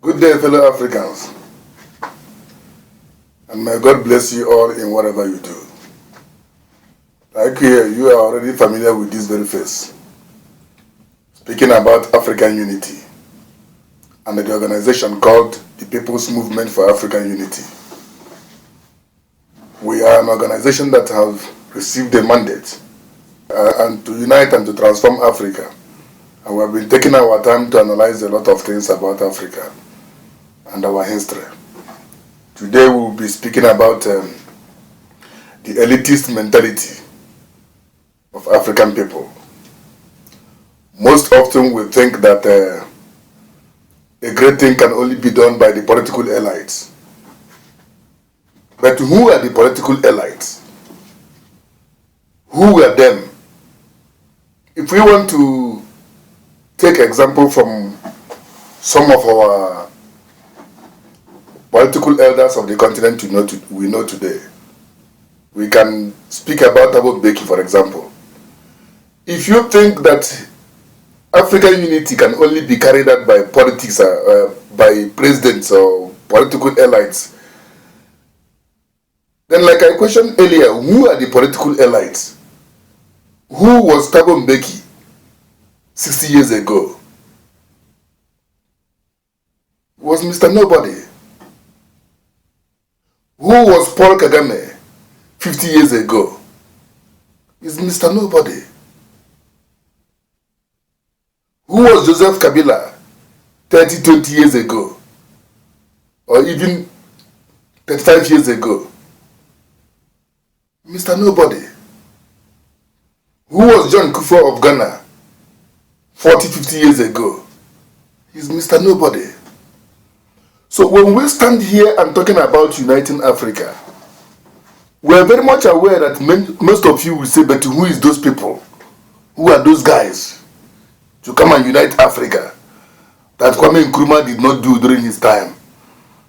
Good day, fellow Africans, and may God bless you all in whatever you do. Like here, you are already familiar with this very face, speaking about African unity and the organization called the People's Movement for African Unity. We are an organization that has received a mandate and to unite and to transform Africa. And we have been taking our time to analyze a lot of things about Africa and our history. Today we will be speaking about the elitist mentality of African people. Most often we think that a great thing can only be done by the political elites. But who are the political elites? Who are them? If we want to take example from some of our political elders of the continent we know today, we can speak about Thabo Mbeki, for example. If you think that African unity can only be carried out by politics, by presidents or political elites, then like I questioned earlier, who are the political elites? Who was Thabo Mbeki 60 years ago? It was Mr. Nobody. Who was Paul Kagame 50 years ago? Is Mr. Nobody. Who was Joseph Kabila 20 years ago? Or even 35 years ago? Mr. Nobody. Who was John Kufuor of Ghana 50 years ago? He's Mr. Nobody. So when we stand here and talking about uniting Africa, we are very much aware that most of you will say, but who is those people? Who are those guys to come and unite Africa that Kwame Nkrumah did not do during his time,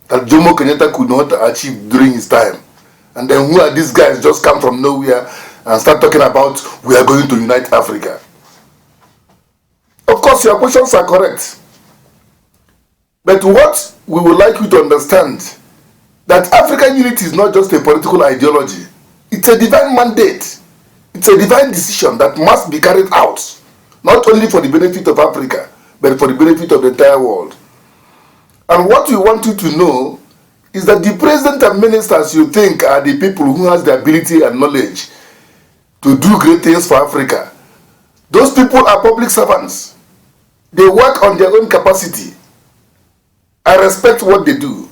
that Jomo Kenyatta could not achieve during his time? And then who are these guys just come from nowhere and start talking about we are going to unite Africa? Of course, your questions are correct. But what we would like you to understand, that African unity is not just a political ideology. It's a divine mandate. It's a divine decision that must be carried out, not only for the benefit of Africa, but for the benefit of the entire world. And what we want you to know is that the president and ministers you think are the people who has the ability and knowledge to do great things for Africa. Those people are public servants. They work on their own capacity. I respect what they do,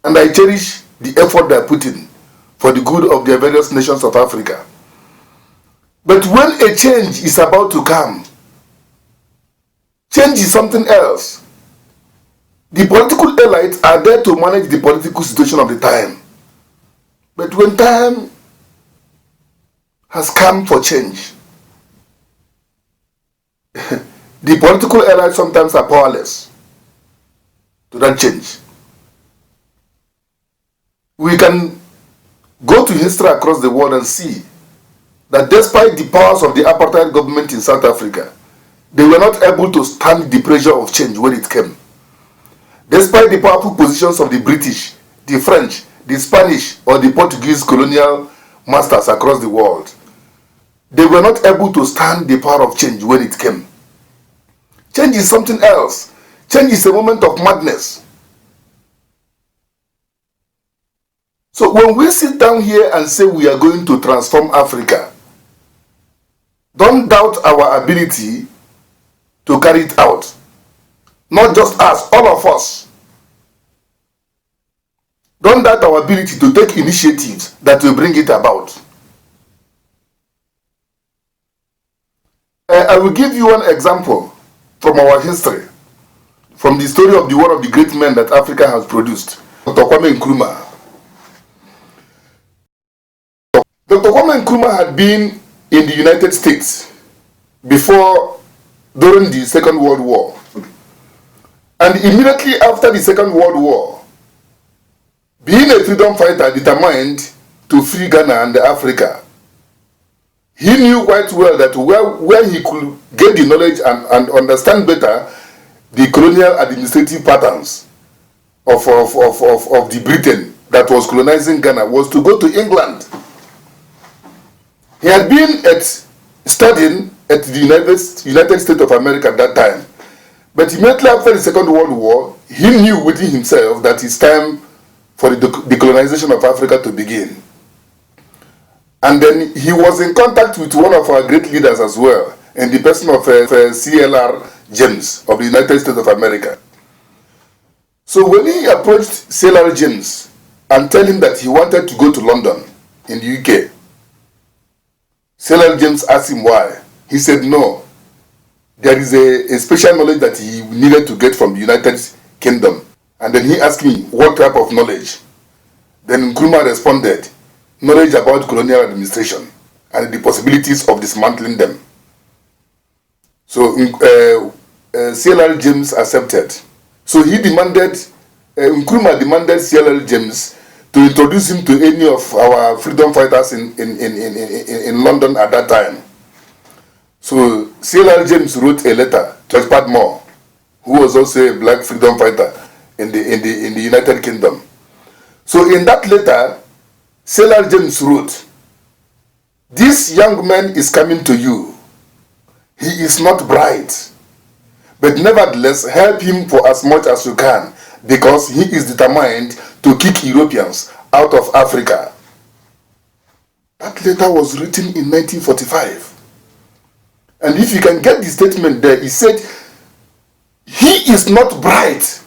and I cherish the effort they are putting for the good of the various nations of Africa. But when a change is about to come, change is something else. The political elites are there to manage the political situation of the time. But when time has come for change, the political elites sometimes are powerless to that change. We can go to history across the world and see that despite the powers of the apartheid government in South Africa, they were not able to stand the pressure of change when it came. Despite the powerful positions of the British, the French, the Spanish, or the Portuguese colonial masters across the world, they were not able to stand the power of change when it came. Change is something else. Change is a moment of madness. So when we sit down here and say we are going to transform Africa, don't doubt our ability to carry it out. Not just us, all of us. Don't doubt our ability to take initiatives that will bring it about. I will give you one example from our history, from the story of one of the great men that Africa has produced, Dr. Kwame Nkrumah. Dr. Kwame Nkrumah had been in the United States during the Second World War. And immediately after the Second World War, being a freedom fighter determined to free Ghana and Africa, he knew quite well that where he could get the knowledge and understand better the colonial administrative patterns of the Britain that was colonizing Ghana was to go to England. He had been studying at the United States of America at that time. But immediately after the Second World War, he knew within himself that it's time for the decolonization of Africa to begin. And then he was in contact with one of our great leaders as well, in the person of CLR James of the United States of America. So when he approached CLR James and told him that he wanted to go to London in the UK, CLR James asked him why. He said no. There is a special knowledge that he needed to get from the United Kingdom. And then he asked me what type of knowledge. Then Nkrumah responded, knowledge about colonial administration and the possibilities of dismantling them. So CLR James accepted. So he demanded, Nkrumah demanded CLR James to introduce him to any of our freedom fighters in London at that time. So CLR James wrote a letter to George Padmore, who was also a black freedom fighter in the United Kingdom. So in that letter, CLR James wrote, "This young man is coming to you. He is not bright, but nevertheless help him for as much as you can, because he is determined to kick Europeans out of Africa." That letter was written in 1945. And if you can get the statement there, he said, he is not bright.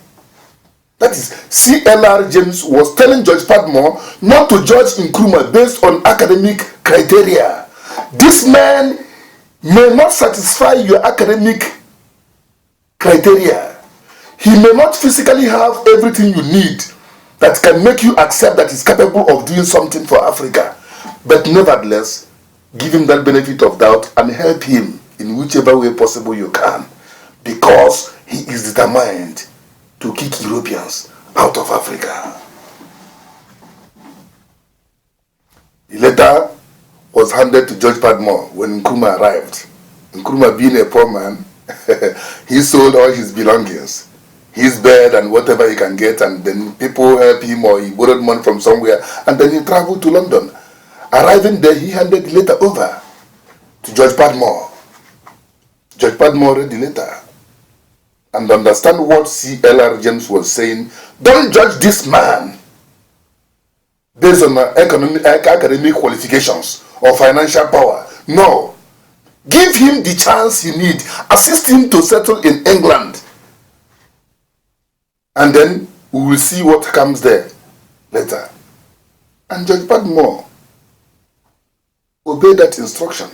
That is, CLR James was telling George Padmore not to judge Nkrumah based on academic criteria. This man may not satisfy your academic criteria. He may not physically have everything you need that can make you accept that he's capable of doing something for Africa. But nevertheless, give him that benefit of doubt and help him in whichever way possible you can, because he is determined to kick Europeans out of Africa. The letter was handed to George Padmore when Nkrumah arrived. Nkrumah, being a poor man, he sold all his belongings, his bed and whatever he can get, and then people help him, or he borrowed money from somewhere, and then he traveled to London. Arriving there, he handed the letter over to George Padmore. George Padmore read the letter and understand what CLR James was saying. Don't judge this man based on academic qualifications or financial power. No. Give him the chance he needs. Assist him to settle in England. And then we will see what comes there later. And George Padmore obeyed that instruction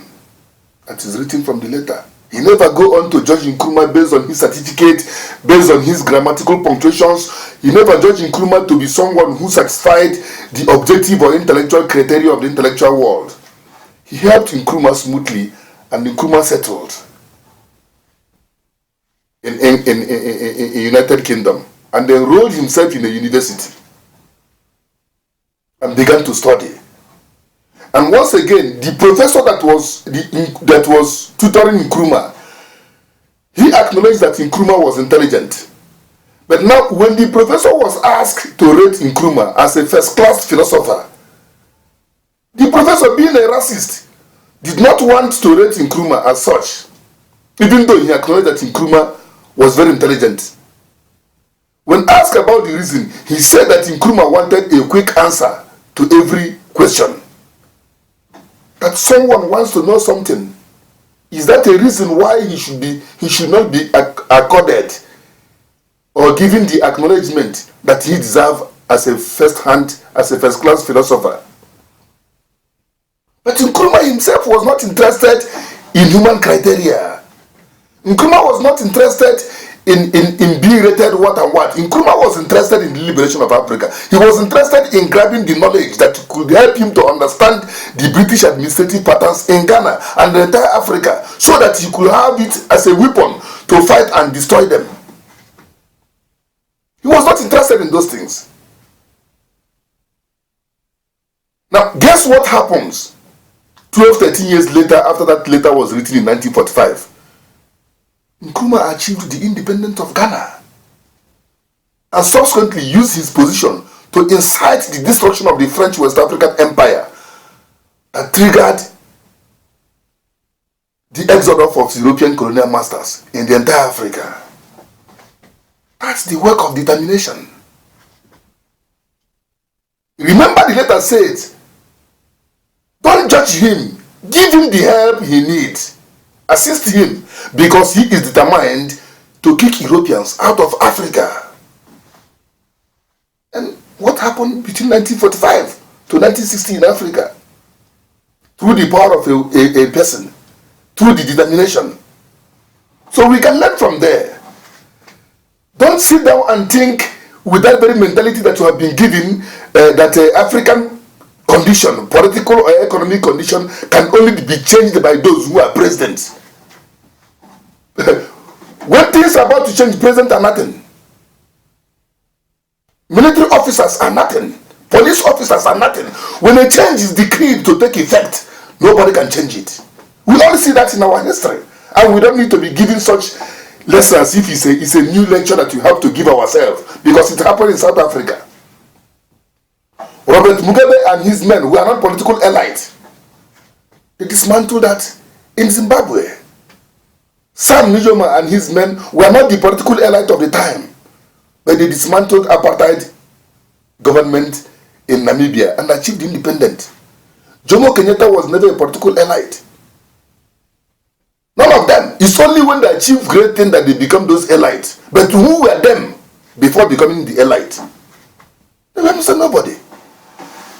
that is written from the letter. He never go on to judge Nkrumah based on his certificate, based on his grammatical punctuations. He never judged Nkrumah to be someone who satisfied the objective or intellectual criteria of the intellectual world. He helped Nkrumah smoothly, and Nkrumah settled in United Kingdom, and enrolled himself in a university and began to study. And once again, the professor that was tutoring Nkrumah, he acknowledged that Nkrumah was intelligent. But now, when the professor was asked to rate Nkrumah as a first-class philosopher, the professor, being a racist, did not want to rate Nkrumah as such, even though he acknowledged that Nkrumah was very intelligent. When asked about the reason, he said that Nkrumah wanted a quick answer to every question. That someone wants to know something. Is that a reason why he should not be accorded or given the acknowledgement that he deserves as a first-class philosopher? But Nkrumah himself was not interested in human criteria. Nkrumah was not interested in being rated what and what. Nkrumah was interested in the liberation of Africa. He was interested in grabbing the knowledge that could help him to understand the British administrative patterns in Ghana and the entire Africa, so that he could have it as a weapon to fight and destroy them. He was not interested in those things. Now, guess what happens 12, 13 years later after that letter was written in 1945? Nkrumah Nkrumah achieved the independence of Ghana and subsequently used his position to incite the destruction of the French West African Empire that triggered the exodus of European colonial masters in the entire Africa. That's the work of determination. Remember, the letter says, don't judge him, give him the help he needs, assist him, because he is determined to kick Europeans out of Africa. And what happened between 1945 to 1960 in Africa? Through the power of a person, through the determination. So we can learn from there. Don't sit down and think with that very mentality that you have been given, that African condition, political or economic condition, can only be changed by those who are presidents. When things are about to change, presidents are nothing. Military officers are nothing. Police officers are nothing. When a change is decreed to take effect, nobody can change it. We all see that in our history. And we don't need to be giving such lessons if it's a new lecture that you have to give ourselves, because it happened in South Africa. Robert Mugabe and his men were not political elites. They dismantled that in Zimbabwe. Sam Nujoma and his men were not the political elite of the time, but they dismantled apartheid government in Namibia and achieved independence. Jomo Kenyatta was never a political elite. None of them. It's only when they achieve great things that they become those elites. But who were them before becoming the elite? They were nobody.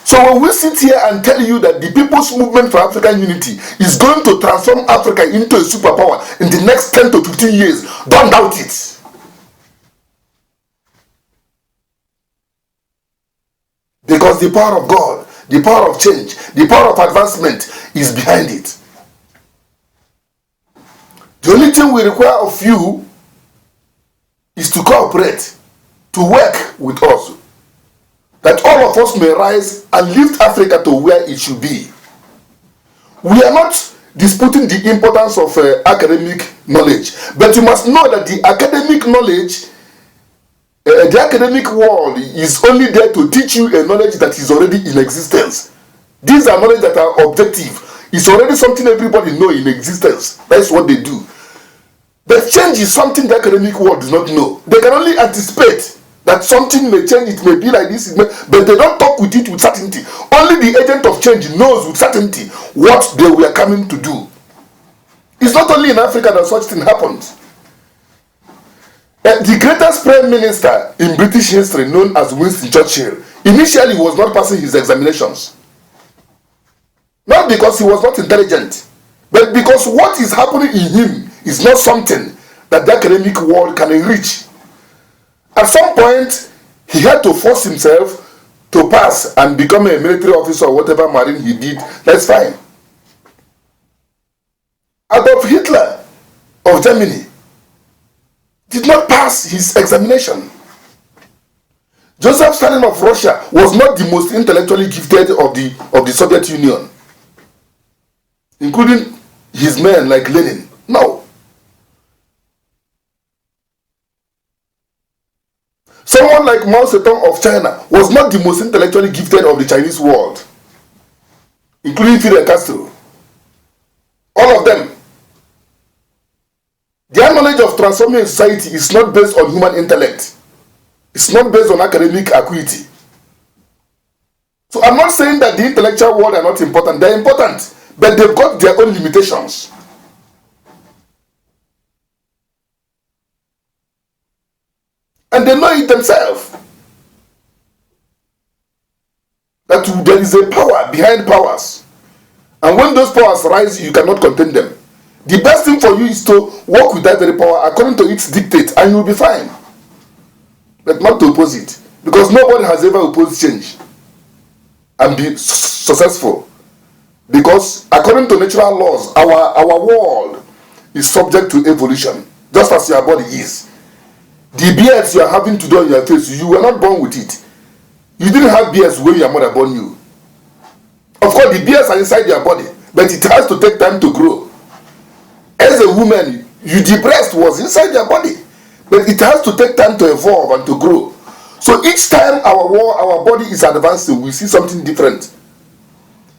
So when we sit here and tell you that the People's Movement for African Unity is going to transform Africa into a superpower in the next 10 to 15 years, don't doubt it. Because the power of God, the power of change, the power of advancement is behind it. The only thing we require of you is to cooperate, to work with us, that all of us may rise and lift Africa to where it should be. We are not disputing the importance of academic knowledge, but you must know that the academic knowledge, the academic world is only there to teach you a knowledge that is already in existence. These are knowledge that are objective. It's already something everybody knows in existence. That's what they do. But change is something the academic world does not know. They can only anticipate that something may change, it may be like this, but they don't talk with it with certainty. Only the agent of change knows with certainty what they were coming to do. It's not only in Africa that such thing happens. The greatest prime minister in British history, known as Winston Churchill, initially was not passing his examinations. Not because he was not intelligent, but because what is happening in him is not something that the academic world can enrich. At some point, he had to force himself to pass and become a military officer or whatever marine he did. That's fine. Adolf Hitler of Germany did not pass his examination. Joseph Stalin of Russia was not the most intellectually gifted of the Soviet Union, including his men like Lenin. No. Someone like Mao Zedong of China was not the most intellectually gifted of the Chinese world, including Fidel Castro. All of them. Their knowledge of transforming society is not based on human intellect. It's not based on academic acuity. So I'm not saying that the intellectual world are not important. They're important, but they've got their own limitations. And they know it themselves. That there is a power behind powers. And when those powers rise, you cannot contain them. The best thing for you is to work with that very power according to its dictate, and you'll be fine. But not to oppose it. Because nobody has ever opposed change and be successful. Because according to natural laws, our world is subject to evolution, just as your body is. The beards you are having today on your face, you were not born with it. You didn't have beards when your mother born you. Of course, the beards are inside your body, but it has to take time to grow. As a woman, The breast was inside their body. But it has to take time to evolve and to grow. So each time our body is advancing, we see something different.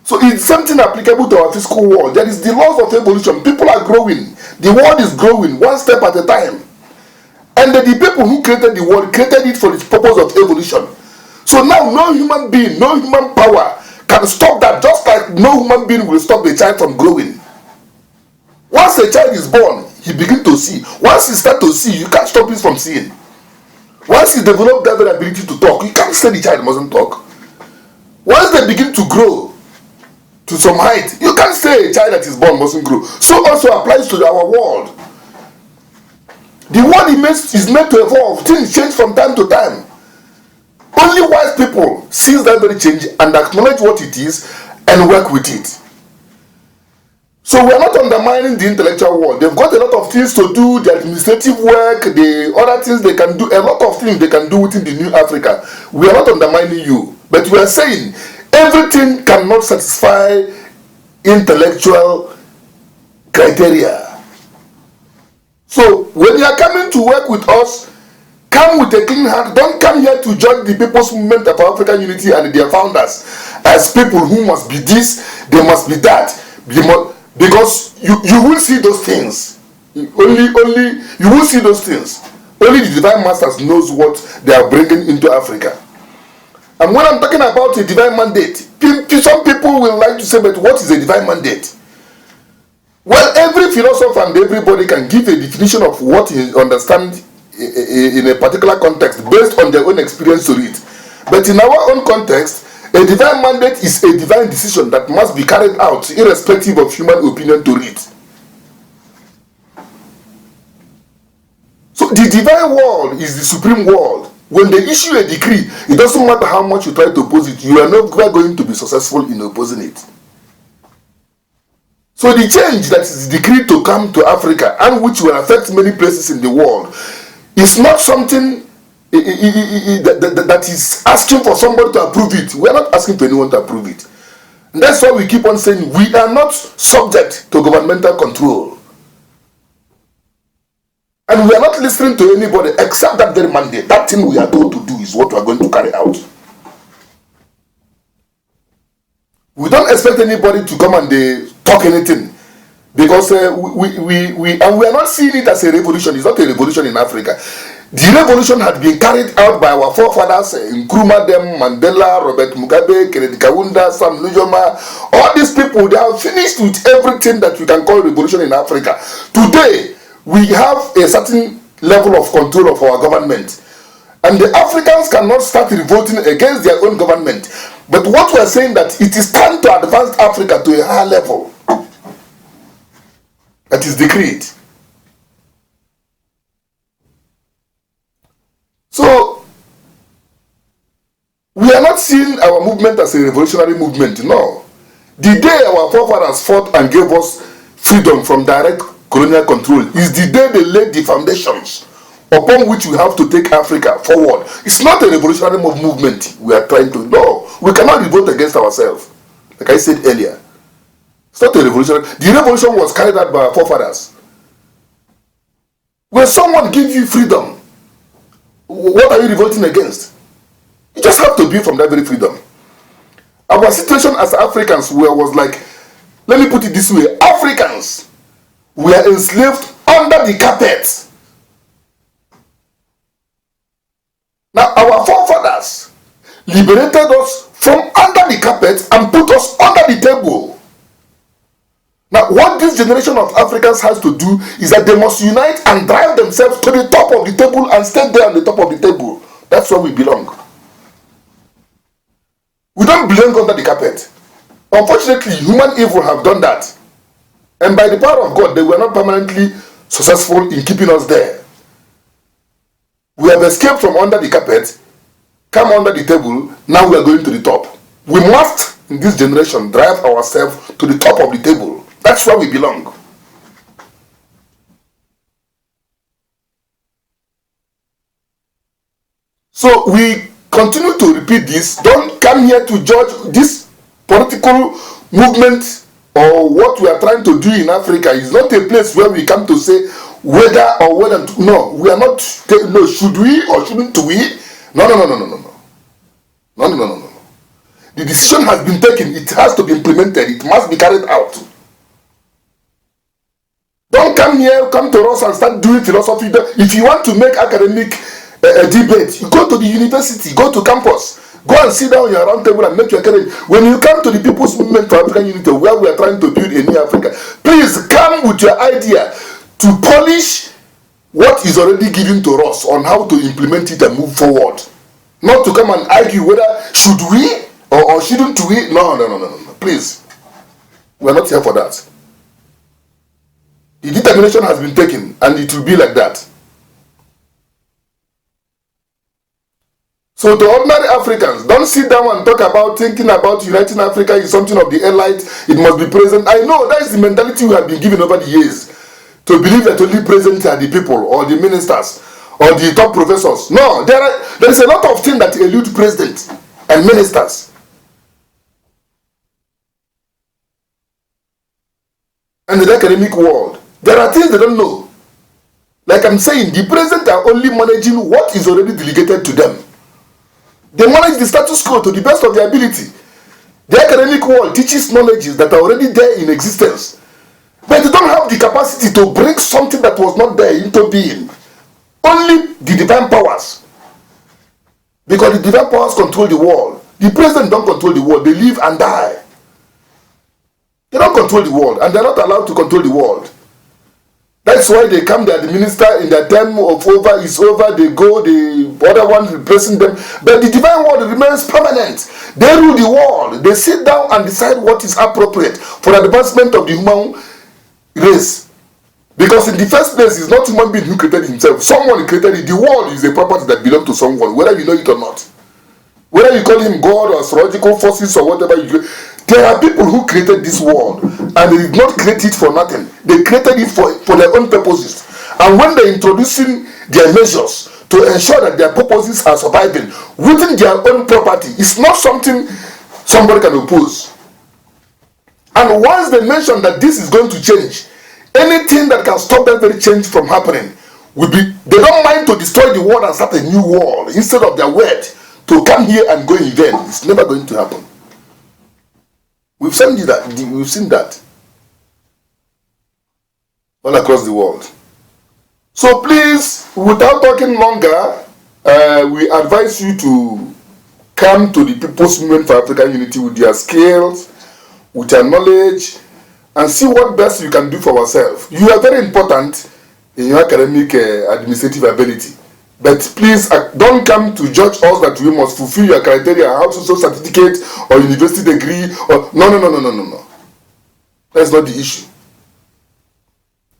So it's something applicable to our physical world. There is the laws of evolution. People are growing. The world is growing one step at a time. And the people who created the world created it for its purpose of evolution. So now no human being, no human power can stop that, just like no human being will stop a child from growing. Once a child is born, he begins to see. Once he starts to see, you can't stop him from seeing. Once he develops that ability to talk, you can't say the child mustn't talk. Once they begin to grow to some height, you can't say a child that is born mustn't grow. So also applies to our world. The world is made to evolve. Things change from time to time. Only wise people see that very change and acknowledge what it is and work with it. So we are not undermining the intellectual world. They've got a lot of things to do, the administrative work, the other things they can do, a lot of things they can do within the new Africa. We are not undermining you, but we are saying everything cannot satisfy intellectual criteria. So when you are coming to work with us, come with a clean heart. Don't come here to judge the People's Movement of African Unity and their founders as people who must be this, they must be that. Because you will see those things. Only you will see those things. Only the Divine Masters knows what they are bringing into Africa. And when I'm talking about a divine mandate, some people will like to say, but what is a divine mandate? Well, every philosopher and everybody can give a definition of what he understands in a particular context based on their own experience to it. But in our own context, a divine mandate is a divine decision that must be carried out irrespective of human opinion to it. So the divine world is the supreme world. When they issue a decree, it doesn't matter how much you try to oppose it, you are not going to be successful in opposing it. So the change that is decreed to come to Africa and which will affect many places in the world is not something that is asking for somebody to approve it. We are not asking for anyone to approve it. And that's why we keep on saying we are not subject to governmental control. And we are not listening to anybody except that very mandate. That thing we are told to do is what we are going to carry out. We don't expect anybody to come and talk anything. Because we are not seeing it as a revolution. It's not a revolution in Africa. The revolution had been carried out by our forefathers, Nkrumah, Mandela, Robert Mugabe, Kennedy Kaunda, Sam Nujoma. All these people, they have finished with everything that we can call revolution in Africa. Today, we have a certain level of control of our government. And the Africans cannot start revolting against their own government. But what we are saying that it is time to advance Africa to a higher level. That is decreed. So, we are not seeing our movement as a revolutionary movement, no. The day our forefathers fought and gave us freedom from direct colonial control is the day they laid the foundations upon which we have to take Africa forward. It's not a revolutionary movement we are trying to, no. We cannot revolt against ourselves, like I said earlier. It's not a revolution. The revolution was carried out by our forefathers. When someone gives you freedom, what are you revolting against? You just have to be from that very freedom. Our situation as Africans was like, let me put it this way, Africans were enslaved under the carpet. Now our forefathers liberated us from under the carpet and put us under the table. Now, what this generation of Africans has to do is that they must unite and drive themselves to the top of the table and stay there on the top of the table. That's where we belong. We don't belong under the carpet. Unfortunately, human evil have done that. And by the power of God, they were not permanently successful in keeping us there. We have escaped from under the carpet, come under the table, now we are going to the top. We must, in this generation, drive ourselves to the top of the table. That's where we belong. So we continue to repeat this. Don't come here to judge this political movement or what we are trying to do in Africa. Is not a place where we come to say whether or whether to, no, we are not, no, should we or shouldn't we? No. The decision has been taken. It has to be implemented. It must be carried out. Don't come to us and start doing philosophy. If you want to make academic debate, you go to the university, go to campus, go and sit down on your round table and make your academic. When you come to the People's Movement for African Unity, where we are trying to build a new Africa, please come with your idea to polish what is already given to us on how to implement it and move forward. Not to come and argue whether should we or shouldn't we. No. Please, we are not here for that. The determination has been taken, and it will be like that. So to ordinary Africans, don't sit down and talk about thinking about uniting Africa is something of the elite. It must be present. I know that is the mentality we have been given over the years, to believe that only present are the people or the ministers or the top professors. No, there is a lot of things that elude presidents and ministers. And the academic world, there are things they don't know. Like I'm saying, the president are only managing what is already delegated to them. They manage the status quo to the best of their ability. The academic world teaches knowledges that are already there in existence. But they don't have the capacity to bring something that was not there into being. Only the divine powers. Because the divine powers control the world. The president don't control the world. They live and die. They don't control the world, and they're not allowed to control the world. That's why they come there, the minister in their term of over is over, they go, the other one replacing them. But the divine world remains permanent. They rule the world. They sit down and decide what is appropriate for the advancement of the human race. Because in the first place, it's not human being who created himself. Someone created it. The world is a property that belongs to someone, whether you know it or not. Whether you call him God or astrological forces or whatever you do. There are people who created this world, and they did not create it for nothing. They created it for their own purposes. And when they're introducing their measures to ensure that their purposes are surviving within their own property, it's not something somebody can oppose. And once they mention that this is going to change, anything that can stop that very change from happening will be, they don't mind to destroy the world and start a new world instead of their word to come here and go in vain. It's never going to happen. We've seen that all across the world. So please, without talking longer, we advise you to come to the People's Movement for African Unity with your skills, with your knowledge, and see what best you can do for yourself. You are very important in your academic administrative ability. But please don't come to judge us that we must fulfill your criteria, have social certificate or university degree. Or no. That's not the issue.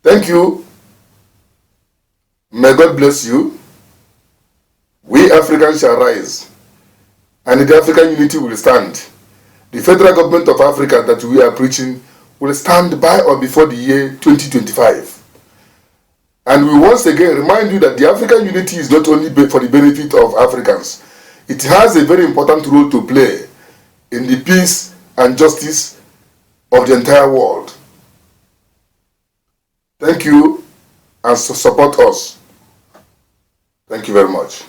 Thank you. May God bless you. We Africans shall rise, and the African unity will stand. The federal government of Africa that we are preaching will stand by or before the year 2025. And we once again remind you that the African unity is not only for the benefit of Africans. It has a very important role to play in the peace and justice of the entire world. Thank you, and support us. Thank you very much.